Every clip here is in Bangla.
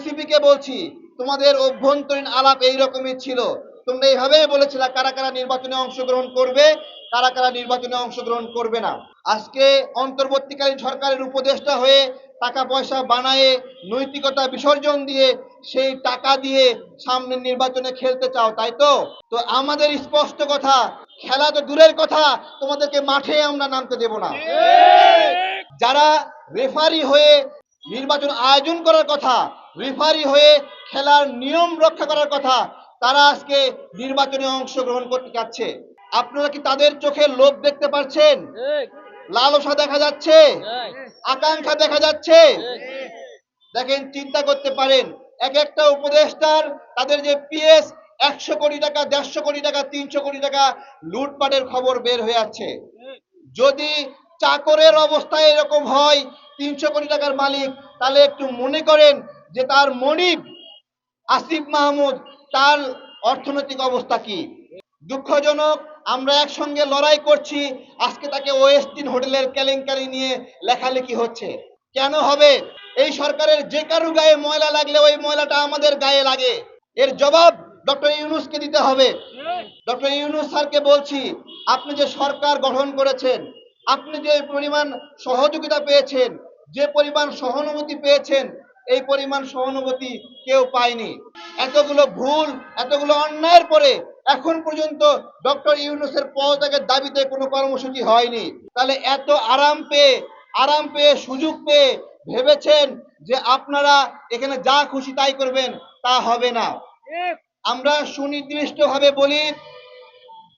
এনসিপি কে বলছি, তোমাদের অভ্যন্তরীণ আলাপ এইরকমই ছিল। তোমরা এইভাবেই বলেছিলে কারা কারা নির্বাচনে অংশগ্রহণ করবে, কারা কারা নির্বাচনে অংশগ্রহণ করবে না। আজকে অন্তর্বর্তীকালীন সরকারের উপদেষ্টা হয়ে টাকা পয়সা বানায়ে নৈতিকতা বিসর্জন দিয়ে সেই টাকা দিয়ে সামনের নির্বাচনে খেলতে চাও, তাই তো? তো আমাদের স্পষ্ট কথা, খেলা তো দূরের কথা, তোমাদেরকে মাঠে আমরা নামতে দেব না। যারা রেফারি হয়ে নির্বাচন আয়োজন করার কথা, রেফারি হয়ে খেলার নিয়ম রক্ষা করার কথা, তারা আজকে নির্বাচনে অংশগ্রহণ করতে যাচ্ছে। আপনারা কি তাদের চোখে লোভ দেখতে পাচ্ছেন? লালসা দেখা যাচ্ছে, আকাঙ্ক্ষা দেখা যাচ্ছে। দেখেন, চিন্তা করতে পারেন, এক একটা উপদেষ্টার তাদের যে পিএস 100 কোটি টাকা, 150 কোটি টাকা, 300 কোটি টাকা লুটপাটের খবর বের হয়ে আছে। যদি চাকরের অবস্থা এরকম হয়, 300 কোটি টাকার মালিক, তাহলে একটু মনে করেন যে তার মনিব আসিফ মাহমুদ, তার অর্থনৈতিক অবস্থা কি। দুঃখজনক, আমরা একসঙ্গে লড়াই করছি, আজকে তাকে ওয়েস্টিন হোটেলের কেলেঙ্কারি নিয়ে লেখালেখি হচ্ছে। কেন হবে? এই সরকারের যে কারো গায়ে ময়লা লাগলে ওই ময়লাটা আমাদের গায়ে লাগে। এর জবাব ডক্টর ইউনূসকে দিতে হবে। ডক্টর ইউনূস স্যারকে বলছি, আপনি যে সরকার গঠন করেছেন, আপনি যে পরিমাণ সহযোগিতা পেয়েছেন, যে পরিমাণ সহানুভূতি পেয়েছেন, এই পরিমাণ সহানুভূতি কেউ পায়নি। এতগুলো ভুল, এতগুলো অন্যায়ের পরে এখন পর্যন্ত ডক্টর ইউনূসের পদত্যাগের দাবিতে কোনো কর্মসূচি হয়নি। তাহলে এত আরাম পেয়ে সুযোগ পেয়ে ভেবেছেন যে আপনারা এখানে যা খুশি তাই করবেন, তা হবে না। আমরা সুনির্দিষ্টভাবে বলি,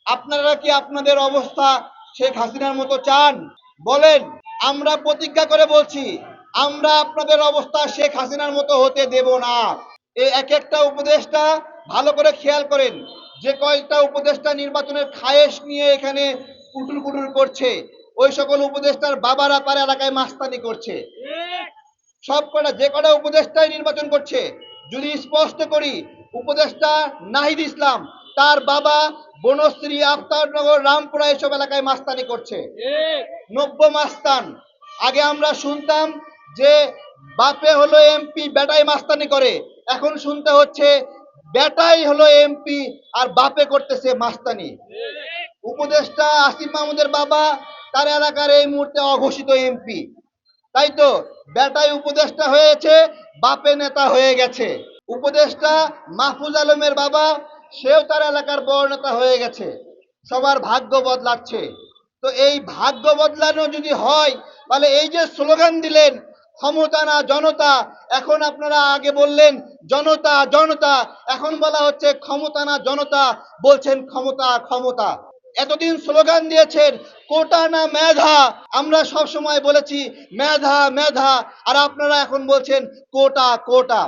আপনারা কি আপনাদের অবস্থা শেখ হাসিনার মতো চান? বলেন। আমরা প্রতিজ্ঞা করে বলছি, আমরা আপনাদের অবস্থা শেখ হাসিনার মতো হতে দেব না। এই এক একটা উপদেষ্টা, ভালো করে খেয়াল করেন, যে কয়েকটা উপদেষ্টা নির্বাচনের খায়েশ নিয়ে এখানে কুটুর কুটুর করছে, ওই সকল উপদেষ্টার বাবারা তার এলাকায় মাস্তানি করছে। সব কটা, যে কটা উপদেষ্টাই নির্বাচন করছে, যদি স্পষ্ট করি, উপদেষ্টা নাহিদ ইসলাম, তার বাবা বনশ্রী, আফতারনগর, রামপুরা এসব এলাকায় মাস্তানি করছে। নব্য মাস্তান। আগে আমরা শুনতাম যে বাপে হলো এমপি, বেটাই মাস্তানি করে। এখন শুনতে হচ্ছে বেটাই হলো এমপি আর বাপে করতেছে মাস্তানি। উপদেষ্টা আসিফ মাহমুদের বাবা, তার এলাকার এই মুহূর্তে অঘোষিত এমপি, তাই তো? বেটাই উপদেষ্টা হয়েছে, বাপে নেতা হয়ে গেছে। উপদেষ্টা মাহফুজ আলমের বাবা, সেও তার এলাকার বড় নেতা হয়ে গেছে। সবার ভাগ্য বদলাচ্ছে। তো এই ভাগ্য বদলানো যদি হয়, তাহলে এই যে স্লোগান দিলেন ক্ষমতা না জনতা, এখন আপনারা আগে বললেন জনতা জনতা, এখন বলা হচ্ছে ক্ষমতা না জনতা, বলছেন ক্ষমতা ক্ষমতা। এতদিন স্লোগান দিয়েছেন কোটা না মেধা, আমরা সব সময় বলেছি মেধা মেধা, আর আপনারা এখন বলছেন কোটা কোটা।